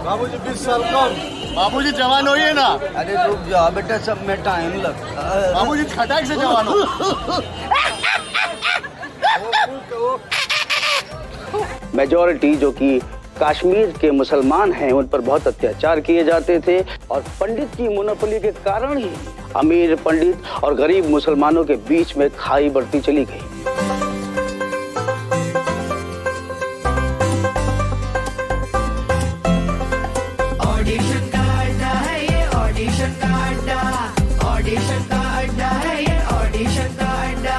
बाबूजी 20 साल कम। बाबूजी जवान होइए ना। अरे रुक जाओ बेटा, सब में टाइम लगता है। बाबूजी खटाक से जवान हो। मेजॉरिटी जो कि कश्मीर के मुसलमान हैं उन पर बहुत अत्याचार किए जाते थे और पंडित की मोनोपोली के कारण ही अमीर पंडित और गरीब मुसलमानों के बीच में खाई बढ़ती चली गई। ऑडिशन का अड्डा है ये, ऑडिशन का अड्डा, ऑडिशन का अड्डा है ये, ऑडिशन का अड्डा।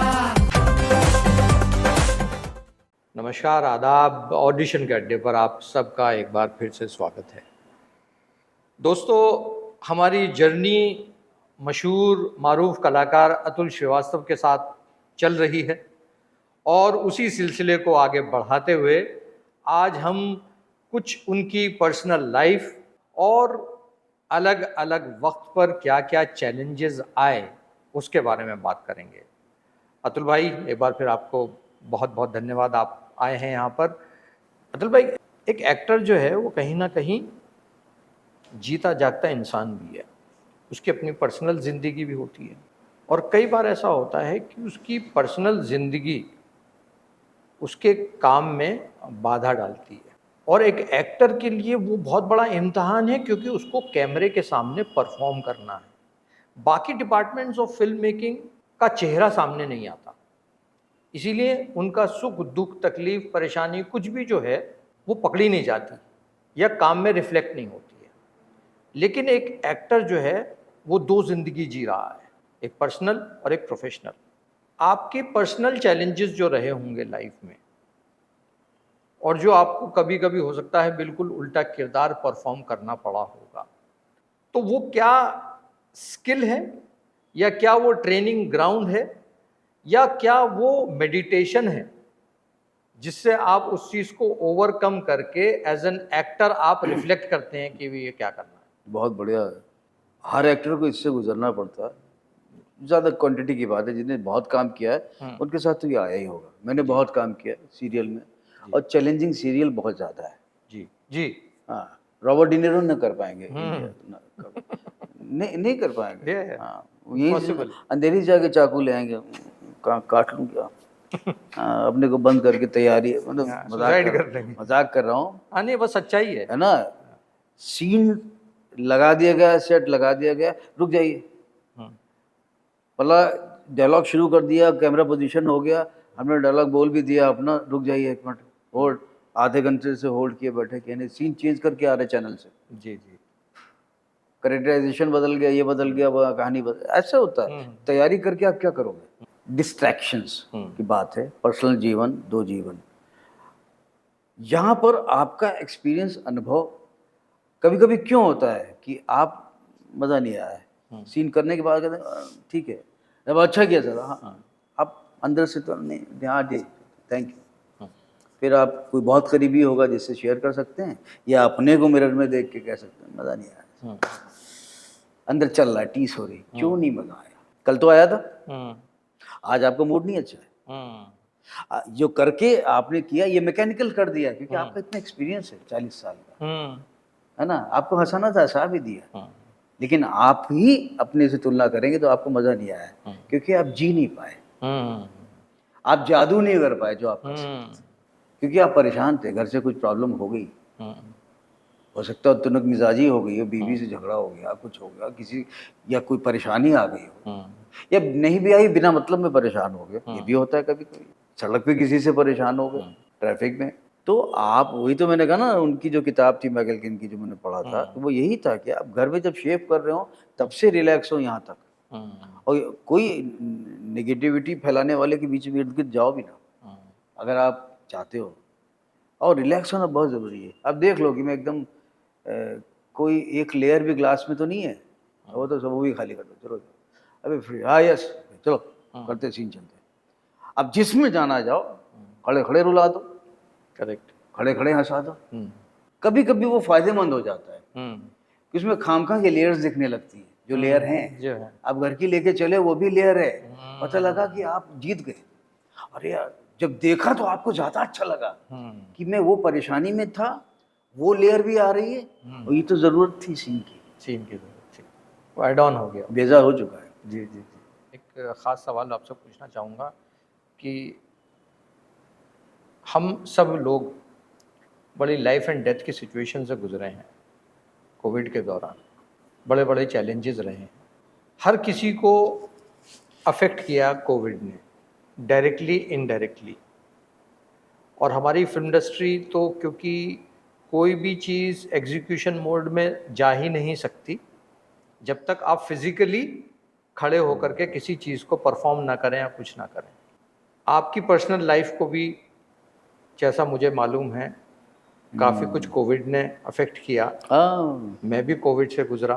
नमस्कार, आदाब। ऑडिशन के अड्डे पर आप सबका एक बार फिर से स्वागत है। दोस्तों, हमारी जर्नी मशहूर मारूफ कलाकार अतुल श्रीवास्तव के साथ चल रही है और उसी सिलसिले को आगे बढ़ाते हुए आज हम कुछ उनकी पर्सनल लाइफ और अलग अलग वक्त पर क्या क्या चैलेंजेस आए उसके बारे में बात करेंगे। अतुल भाई, एक बार फिर आपको बहुत बहुत धन्यवाद, आप आए हैं यहाँ पर। अतुल भाई, एक एक्टर जो है वो कहीं ना कहीं जीता जागता इंसान भी है, उसकी अपनी पर्सनल ज़िंदगी भी होती है और कई बार ऐसा होता है कि उसकी पर्सनल ज़िंदगी उसके काम में बाधा डालती है और एक एक्टर के लिए वो बहुत बड़ा इम्तहान है क्योंकि उसको कैमरे के सामने परफॉर्म करना है। बाकी डिपार्टमेंट्स ऑफ फिल्म मेकिंग का चेहरा सामने नहीं आता, इसीलिए उनका सुख दुख तकलीफ परेशानी कुछ भी जो है वो पकड़ी नहीं जाती या काम में रिफ्लेक्ट नहीं होती है। लेकिन एक एक्टर जो है वो दो ज़िंदगी जी रहा है, एक पर्सनल और एक प्रोफेशनल। आपके पर्सनल चैलेंजेस जो रहे होंगे लाइफ में और जो आपको कभी कभी हो सकता है बिल्कुल उल्टा किरदार परफॉर्म करना पड़ा होगा, तो वो क्या स्किल है या क्या वो ट्रेनिंग ग्राउंड है या क्या वो मेडिटेशन है जिससे आप उस चीज़ को ओवरकम करके एज एन एक्टर आप रिफ्लेक्ट करते हैं कि ये क्या करना है? बहुत बढ़िया है। हर एक्टर को इससे गुजरना पड़ता है। ज़्यादा क्वांटिटी की बात है, जिसने बहुत काम किया है उनके साथ तो ये आया ही होगा। मैंने बहुत काम किया है सीरियल में और चैलेंजिंग सीरियल बहुत ज़्यादा है। जी जी। हाँ, रॉबर्ट डिनेरो न कर पाएंगे, नहीं कर पाएंगे। हाँ, यही अंधेरी जाके चाकू ले आएंगे, काट लूँ क्या। अपने को बंद करके तैयारी है, मतलब मजाक कर रहा हूँ। हाँ नहीं, बस सच्चाई है ना। सीन लगा दिया गया, सेट लगा दिया गया, रुक जाइए, मतलब डायलॉग शुरू कर दिया, कैमरा पोजीशन हो गया, हमने डायलॉग बोल भी दिया अपना, रुक जाइए एक मिनट, होल्ड, आधे घंटे से होल्ड किए बैठे, कहने सीन चेंज करके आ रहे चैनल से। जी जी। कैरेक्टराइजेशन बदल गया, ये बदल गया, वो कहानी बदल, ऐसा होता है। तैयारी करके आप क्या करोगे? डिस्ट्रैक्शंस की बात है, पर्सनल जीवन, दो जीवन। यहाँ पर आपका एक्सपीरियंस, अनुभव कभी कभी क्यों होता है कि आप मज़ा नहीं आया है, सीन करने के बाद कहते हैं ठीक है, जब अच्छा किया सर, हाँ, आप अंदर से तो नहीं, हाँ जी थैंक यू। फिर आप कोई बहुत करीबी होगा जिससे शेयर कर सकते हैं, या अपने को मिरर में देख के कह सकते हैं मज़ा नहीं आया, अंदर चल रहा है, टीस हो रही, क्यों नहीं मज़ा आया? कल तो आया था, आज आपका मूड नहीं अच्छा है। जो करके आपने किया ये मैकेनिकल कर दिया क्योंकि आपका इतना एक्सपीरियंस है 40 साल का, है ना। आपको हंसाना था, हंसा भी दिया, लेकिन आप ही अपने से तुलना करेंगे तो आपको मजा नहीं आया क्योंकि आप जी नहीं पाए, आप जादू नहीं कर पाए जो आप कर सकते थे, क्योंकि आप परेशान थे, घर से कुछ प्रॉब्लम हो गई, हो सकता है तुनक मिजाजी हो गई हो, बीवी से झगड़ा हो गया, कुछ हो गया, किसी या कोई परेशानी आ गई हो, या नहीं भी आई, बिना मतलब में परेशान हो गए, ये भी होता है कभी कभी। सड़क पे किसी से परेशान हो गए, ट्रैफिक में, तो आप, वही तो मैंने कहा ना, उनकी जो किताब थी माइकल किन की जो मैंने पढ़ा था, तो वो यही था कि आप घर में जब शेव कर रहे हो तब से रिलैक्स हो यहाँ तक, और कोई नेगेटिविटी फैलाने वाले के बीच में इर्द गिर्द जाओ भी ना अगर आप चाहते हो। और रिलैक्स होना बहुत ज़रूरी है। आप देख लो कि मैं एकदम कोई एक लेयर भी ग्लास में तो नहीं है, वो तो सब वो भी खाली कर दो, चलो अभी फ्री, हाँ यस चलो करते, सीन चलते। अब जिसमें जाना जाओ, खड़े खड़े रुला दो, करेक्ट, खड़े खड़े हंसा दो। कभी कभी वो फायदेमंद हो जाता है कि उसमें खामखा के लेयर्स दिखने लगती है, जो लेयर हैं आप घर की लेके चले वो भी लेयर है, पता लगा कि आप जीत गए। अरे यार, जब देखा तो आपको ज्यादा अच्छा लगा कि मैं वो परेशानी में था, वो लेयर भी आ रही है और ये तो ज़रूरत थी सीन की, सीन की जरूरत थी, वो एड ऑन हो गया। बेजा हो चुका है। जी जी जी। एक ख़ास सवाल आपसे पूछना चाहूँगा कि हम सब लोग बड़ी लाइफ एंड डेथ की सिचुएशन से गुजरे हैं कोविड के दौरान, बड़े बड़े चैलेंजेस रहे हैं, हर किसी को अफेक्ट किया कोविड ने, डायरेक्टली इनडायरेक्टली। और हमारी फिल्म इंडस्ट्री तो क्योंकि कोई भी चीज़ एग्जीक्यूशन मोड में जा ही नहीं सकती जब तक आप फिजिकली खड़े होकर के किसी चीज़ को परफॉर्म ना करें या कुछ ना करें। आपकी पर्सनल लाइफ को भी, जैसा मुझे मालूम है, काफ़ी कुछ कोविड ने अफेक्ट किया। हाँ मैं भी कोविड से गुजरा।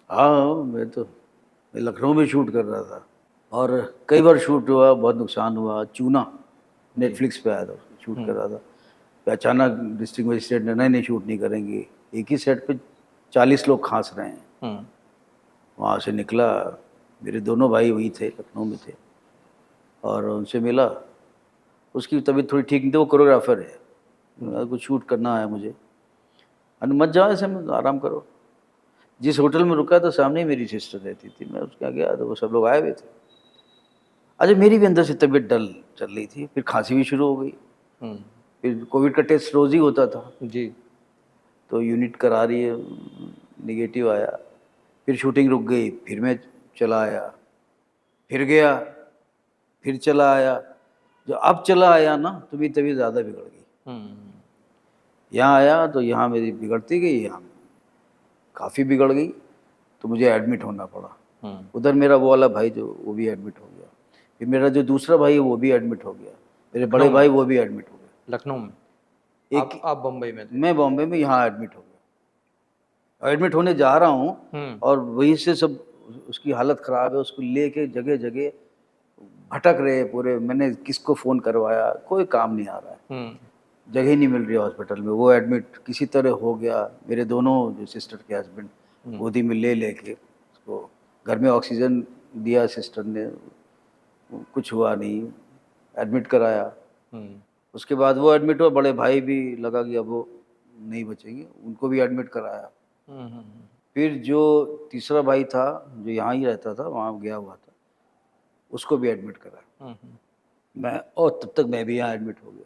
हाँ, मैं लखनऊ में शूट कर रहा था और कई बार शूट हुआ, बहुत नुकसान हुआ। चूना नेटफ्लिक्स पे आया था, शूट कर रहा था, फिर अचानक डिस्ट्रिक्ट मजिस्ट्रेट ने नहीं शूट नहीं करेंगे। एक ही सेट पे 40 लोग खांस रहे हैं। वहाँ से निकला, मेरे दोनों भाई वहीं थे, लखनऊ में थे, और उनसे मिला। उसकी तबीयत थोड़ी ठीक नहीं थी, वो कोरियोग्राफर है, कुछ शूट करना है मुझे। अरे मत जाओ ऐसे में, आराम करो। जिस होटल में रुका था सामने ही मेरी सिस्टर रहती थी, मैं उसके यहाँ गया तो वो सब लोग आए हुए थे। अच्छा, मेरी भी अंदर से तबीयत डल चल रही थी, फिर खांसी भी शुरू हो गई। फिर कोविड का टेस्ट रोज़ ही होता था जी। तो यूनिट करा रही है, निगेटिव आया। फिर शूटिंग रुक गई, फिर मैं चला आया, फिर गया, फिर चला आया। जो अब चला आया ना तो मेरी तबीयत ज़्यादा बिगड़ गई। यहाँ आया तो यहाँ मेरी बिगड़ती गई, यहाँ काफ़ी बिगड़ गई, तो मुझे एडमिट होना पड़ा। उधर मेरा वो वाला भाई जो, वो भी एडमिट हो गया। फिर मेरा जो दूसरा भाई है वो भी एडमिट हो गया। मेरे बड़े भाई वो भी एडमिट हो गए लखनऊ में। एक आप बम्बई में थे? मैं बॉम्बे में, यहाँ एडमिट हो गया। एडमिट होने जा रहा हूँ और वहीं से सब, उसकी हालत ख़राब है, उसको लेके जगह जगह भटक रहे हैं पूरे। मैंने किसको फ़ोन करवाया, कोई काम नहीं आ रहा है, जगह ही नहीं मिल रही है हॉस्पिटल में। वो एडमिट किसी तरह हो गया। मेरे दोनों जो सिस्टर के हस्बैंड गोदी में ले लेके उसको घर में ऑक्सीजन दिया सिस्टर ने, कुछ हुआ नहीं, एडमिट कराया। उसके बाद वो एडमिट हुआ, बड़े भाई भी लगा कि अब वो नहीं बचेंगे, उनको भी एडमिट कराया। फिर जो तीसरा भाई था जो यहाँ ही रहता था, वहाँ गया हुआ था, उसको भी एडमिट कराया मैं, और तब तक मैं भी यहाँ एडमिट हो गया।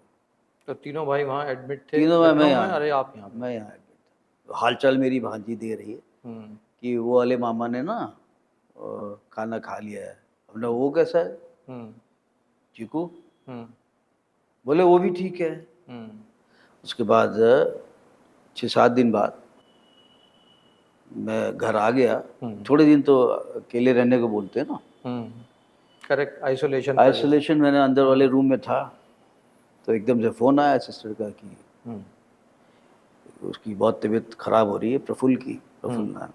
तो तीनों भाई वहाँ एडमिट थे? तीनों मैं लखनऊ यहाँ, में? अरे आप यहाँ पे? मैं यहाँ एडमिट था। तो हालचाल मेरी भांजी दे रही है कि वो वाले मामा ने ना खाना खा लिया है। हमने, वो कैसा है चीकू? बोले वो भी ठीक है। उसके बाद 6-7 दिन बाद मैं घर आ गया। थोड़े दिन तो अकेले रहने को बोलते हैं ना। Correct, isolation. आइसोलेशन मैंने अंदर वाले रूम में था, तो एकदम से फ़ोन आया सिस्टर का कि उसकी बहुत तबीयत ख़राब हो रही है, प्रफुल्ल नाम।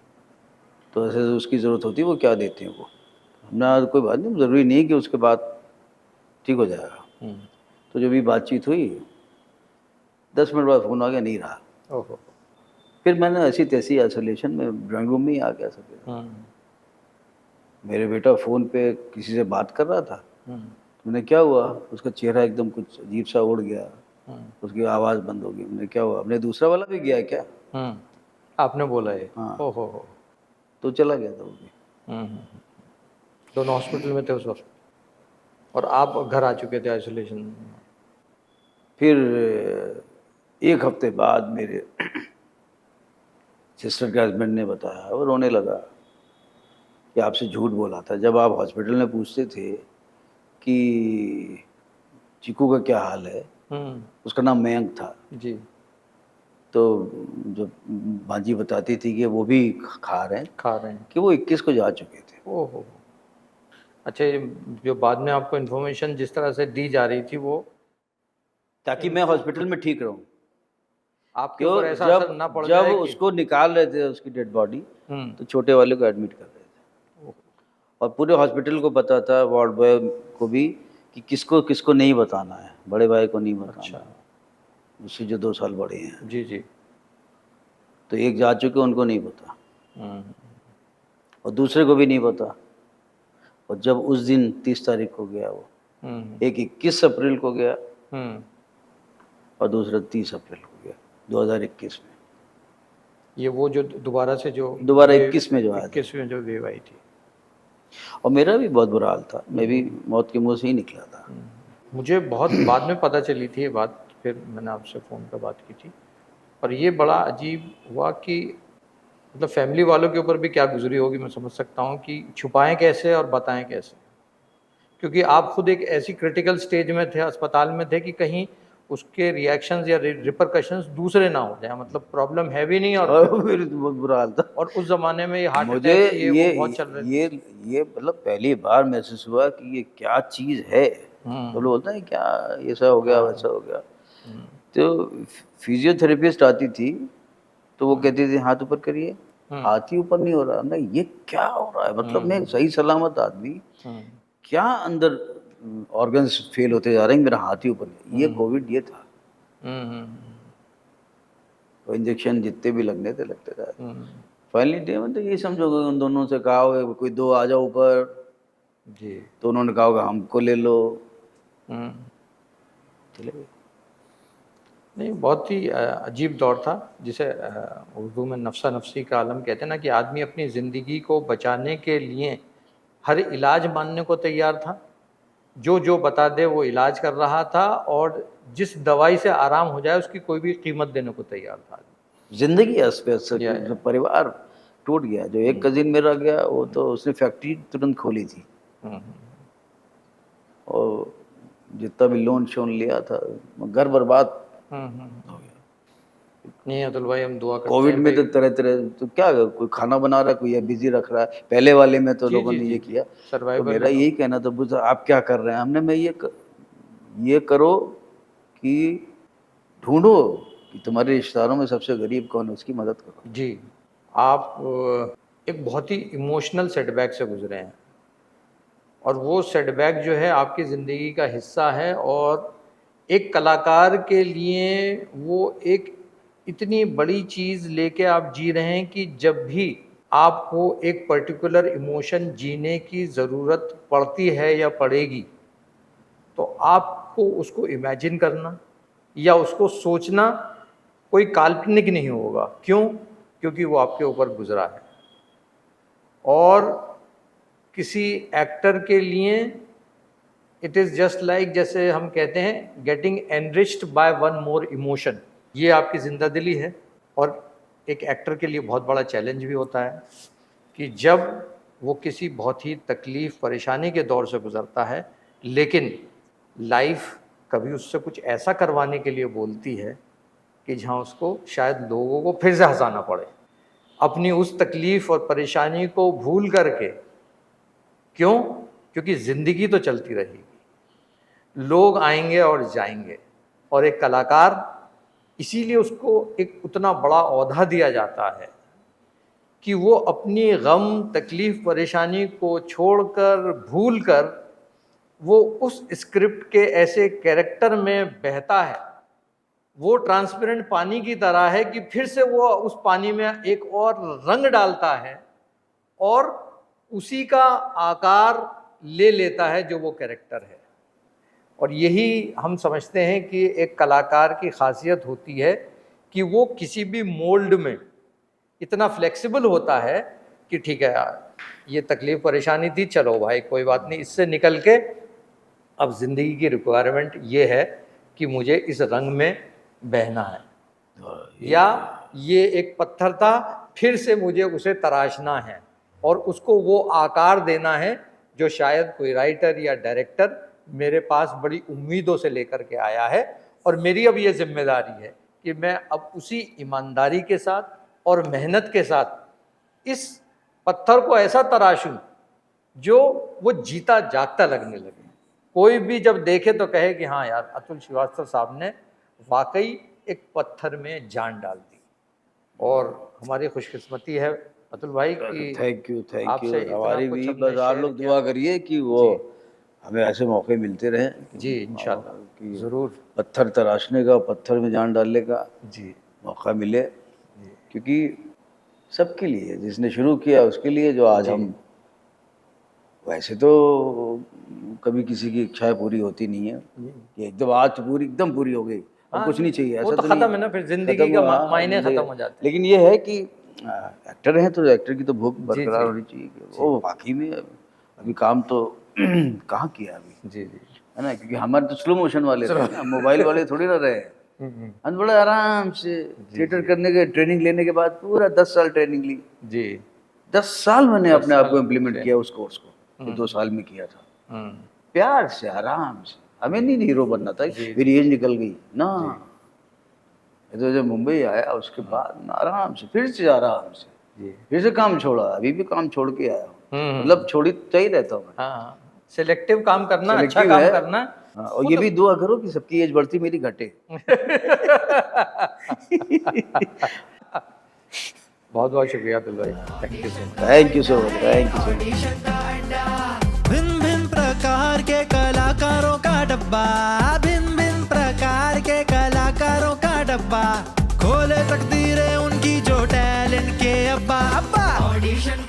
तो ऐसे उसकी ज़रूरत होती है, वो क्या देते हैं वो। हमने, कोई बात नहीं, ज़रूरी नहीं कि उसके बाद ठीक हो जाएगा। तो जब भी बातचीत हुई, 10 मिनट बाद फ़ोन आ गया, नहीं रहा। ओहो। फिर मैंने ऐसी तैसी आइसोलेशन में ड्राइंग रूम में ही आ गया सब। मेरे बेटा फ़ोन पे किसी से बात कर रहा था। मैंने, क्या हुआ? उसका चेहरा एकदम कुछ अजीब सा उड़ गया, उसकी आवाज़ बंद हो गई। मैंने, क्या हुआ? हमने, दूसरा वाला भी गया है क्या? आपने बोला है? हाँ। ओहो। तो चला गया था वो भी। दोनों हॉस्पिटल में थे उस वक्त, और आप घर आ चुके थे आइसोलेशन में? फिर 1 हफ्ते बाद मेरे सिस्टर के हस्बैंड ने बताया, और रोने लगा कि आपसे झूठ बोला था। जब आप हॉस्पिटल में पूछते थे कि चीकू का क्या हाल है, उसका नाम मयंक था जी। तो जब भांजी बताती थी कि वो भी खा रहे हैं, कि वो 21 को जा चुके थे। ओहो। अच्छा, ये जो बाद में आपको इन्फॉर्मेशन जिस तरह से दी जा रही थी, वो ताकि मैं हॉस्पिटल में ठीक रहूं। आपके ऊपर ऐसा असर ना पड़ जब जाए कि... उसको निकाल रहे थे, उसकी डेड बॉडी, तो छोटे वाले को एडमिट कर रहे थे, और पूरे हॉस्पिटल को पता था, वार्ड बॉय को भी, कि किसको किसको नहीं बताना है। बड़े भाई को नहीं बताना। अच्छा। उससे जो 2 साल बड़े हैं। जी जी। तो एक जा चुके, उनको नहीं पता, और दूसरे को भी नहीं पता। और जब उस दिन 30 तारीख को गया वो, एक 21 अप्रैल को गया और दूसरा 30 अप्रैल को गया। 2021 में, ये वो जो दोबारा से जो दोबारा 21 में जो आया था। 21 में जो वेव आई थी। और मेरा भी बहुत बुरा हाल था, मैं भी मौत के मुंह से ही निकला था। मुझे बहुत बाद में पता चली थी ये बात, फिर मैंने आपसे फ़ोन पे बात की थी। और ये बड़ा अजीब हुआ कि मतलब फैमिली वालों के ऊपर भी क्या गुजरी होगी, मैं समझ सकता हूँ कि छुपाएं कैसे और बताएं कैसे, क्योंकि आप खुद एक ऐसी क्रिटिकल स्टेज में थे, अस्पताल में थे कि कहीं उसके रिएक्शंस या रिपरकशंस दूसरे ना हो जाए, मतलब प्रॉब्लम है भी नहीं और मेरे तो बहुत बुरा हाल था। और उस ज़माने में ये हार्ट मुझे अटैक ये वो बहुत चल रहे थे। ये मतलब पहली बार महसूस हुआ कि ये क्या चीज़ है। तो लोग बोलते हैं क्या ऐसा हो गया वैसा हो गया। तो फिजियोथेरेपिस्ट आती थी तो वो कहती थी हाथ ऊपर करिए, हाथ ही ऊपर नहीं हो रहा। नहीं, ये क्या हो रहा है, मतलब मैं सही सलामत आदमी, क्या अंदर ऑर्गन्स फेल होते जा रहे हैं, मेरा हाथ ही ऊपर नहीं। ये कोविड ये था। तो इंजेक्शन जितने भी लगने थे लगते थे। फाइनली डे में तो ये समझोगे उन दोनों से कहा होगा कोई दो आ जाओ ऊपर जी। तो उन्होंने कहा होगा हमको ले लो, चले गए। नहीं, बहुत ही अजीब दौर था, जिसे उर्दू में नफ्सा नफ्सी का आलम कहते हैं ना, कि आदमी अपनी ज़िंदगी को बचाने के लिए हर इलाज मानने को तैयार था, जो बता दे वो इलाज कर रहा था, और जिस दवाई से आराम हो जाए उसकी कोई भी कीमत देने को तैयार था। जिंदगी अस्त व्यस्त, परिवार टूट गया। जो एक कजिन मेरा गया वो तो उसने फैक्ट्री तुरंत खोली थी और जितना भी लोन शोन लिया था घर बर्बाद हो गया। नहीं अतुल भाई, हम दुआ करते कोविड हैं में तो तरह तरह, तो क्या कोई खाना बना रहा है, कोई बिजी रख रहा है। पहले वाले में तो लोगों ने ये किया। तो मेरा यही कहना था, बुझा आप क्या कर रहे हैं। हमने मैं ये करो कि ढूंढो कि तुम्हारे रिश्तेदारों में सबसे गरीब कौन है, उसकी मदद करो। जी, आप एक बहुत ही इमोशनल सेटबैक से गुजरे हैं, और वो सेटबैक जो है आपकी ज़िंदगी का हिस्सा है, और एक कलाकार के लिए वो एक इतनी बड़ी चीज़ लेके आप जी रहे हैं कि जब भी आपको एक पर्टिकुलर इमोशन जीने की ज़रूरत पड़ती है या पड़ेगी, तो आपको उसको इमेजिन करना या उसको सोचना कोई काल्पनिक नहीं होगा। क्यों? क्योंकि वो आपके ऊपर गुजरा है। और किसी एक्टर के लिए इट इज़ जस्ट लाइक, जैसे हम कहते हैं, getting enriched by one more emotion. ये आपकी जिंदादिली है। और एक एक्टर के लिए बहुत बड़ा चैलेंज भी होता है कि जब वो किसी बहुत ही तकलीफ़ परेशानी के दौर से गुजरता है, लेकिन लाइफ कभी उससे कुछ ऐसा करवाने के लिए बोलती है कि जहाँ उसको शायद लोगों को फिर से हंसाना पड़े, अपनी उस तकलीफ़ और परेशानी को भूल करके। क्यों? क्योंकि ज़िंदगी तो चलती रहेगी, लोग आएंगे और जाएंगे, और एक कलाकार, इसीलिए उसको एक उतना बड़ा ओहदा दिया जाता है कि वो अपनी गम, तकलीफ़, परेशानी को छोड़कर, भूल कर, वो उस स्क्रिप्ट के ऐसे कैरेक्टर में बहता है। वो ट्रांसपेरेंट पानी की तरह है कि फिर से वो उस पानी में एक और रंग डालता है और उसी का आकार ले लेता है जो वो कैरेक्टर है। और यही हम समझते हैं कि एक कलाकार की खासियत होती है कि वो किसी भी मोल्ड में इतना फ्लेक्सिबल होता है कि ठीक है यार, ये तकलीफ़ परेशानी थी, चलो भाई कोई बात नहीं, इससे निकल के अब ज़िंदगी की रिक्वायरमेंट ये है कि मुझे इस रंग में बहना है, या ये एक पत्थर था, फिर से मुझे उसे तराशना है और उसको वो आकार देना है जो शायद कोई राइटर या डायरेक्टर मेरे पास बड़ी उम्मीदों से लेकर के आया है। और मेरी अब ये जिम्मेदारी है कि मैं अब उसी ईमानदारी के साथ और मेहनत के साथ इस पत्थर को ऐसा तराशूं जो वो जीता जागता लगने लगे। कोई भी जब देखे तो कहे कि हाँ यार, अतुल श्रीवास्तव साहब ने वाकई एक पत्थर में जान डाल दी। और हमारी खुशकिस्मती है अतुल भाई की थैंक यू आपसे इतना हमारी कुछ भी, हमने बस आप शेयर लोग किया। दुआ करिए कि वो हमें ऐसे मौके मिलते रहें जी इंशाल्लाह, ज़रूर। पत्थर तराशने का, पत्थर में जान डालने का जी मौका मिले, क्योंकि सबके लिए, जिसने शुरू किया उसके लिए, जो आज हम, वैसे तो कभी किसी की इच्छाएं पूरी होती नहीं है कि एकदम आज पूरी एकदम पूरी हो गई, अब कुछ नहीं चाहिए, वो ऐसा तो तो खत्म नहीं है ना, फिर जिंदगी खत्म का हुआ, मायने जिंदगी- खत्म हो जाते हैं। लेकिन ये है कि एक्टर हैं तो एक्टर की तो भूख बरकरार जी। होनी चाहिए कि वो वाकई में अभी काम तो कहाँ किया अभी, जी जी। है ना, क्योंकि हमारे तो स्लो मोशन वाले थे ना, मोबाइल वाले थोड़ी ना रहे। हम बड़े आराम से थिएटर करने के ट्रेनिंग लेने के बाद पूरा 10 साल ट्रेनिंग ली। जी। 10 साल मैंने अपने आप को इम्प्लीमेंट किया उस कोर्स को, जो 2 साल में किया था, हम्म, प्यार से आराम से। हमें नहीं हीरो बनना था, मेरी एज निकल गई ना, ये तो जब मुंबई आया उसके बाद ना आराम से फिर से आराम से जी। फिर से काम छोड़ा, अभी भी काम छोड़ के आया हूँ, हम्म। मतलब छोड़ी चाहिए रहता हूँ मैं। हाँ, सिलेक्टिव काम करना, अच्छा Selective काम है। करना। हाँ, और ये भी दुआ करो कि सबकी एज बढ़ती मेरी घटे। बहुत बहुत शुक्रिया अतुल भाई, thank you so much. Thank you so much, thank you so much. Audition का अड्डा, भिन्न भिन्न प्रकार के कलाकारों का डब्बा, भिन्न भिन्न प्रकार के कलाकारों का डब्बा, खोले तकदीरें उनकी जो टैलेंट के अब्बा अब्बा। ऑडिशन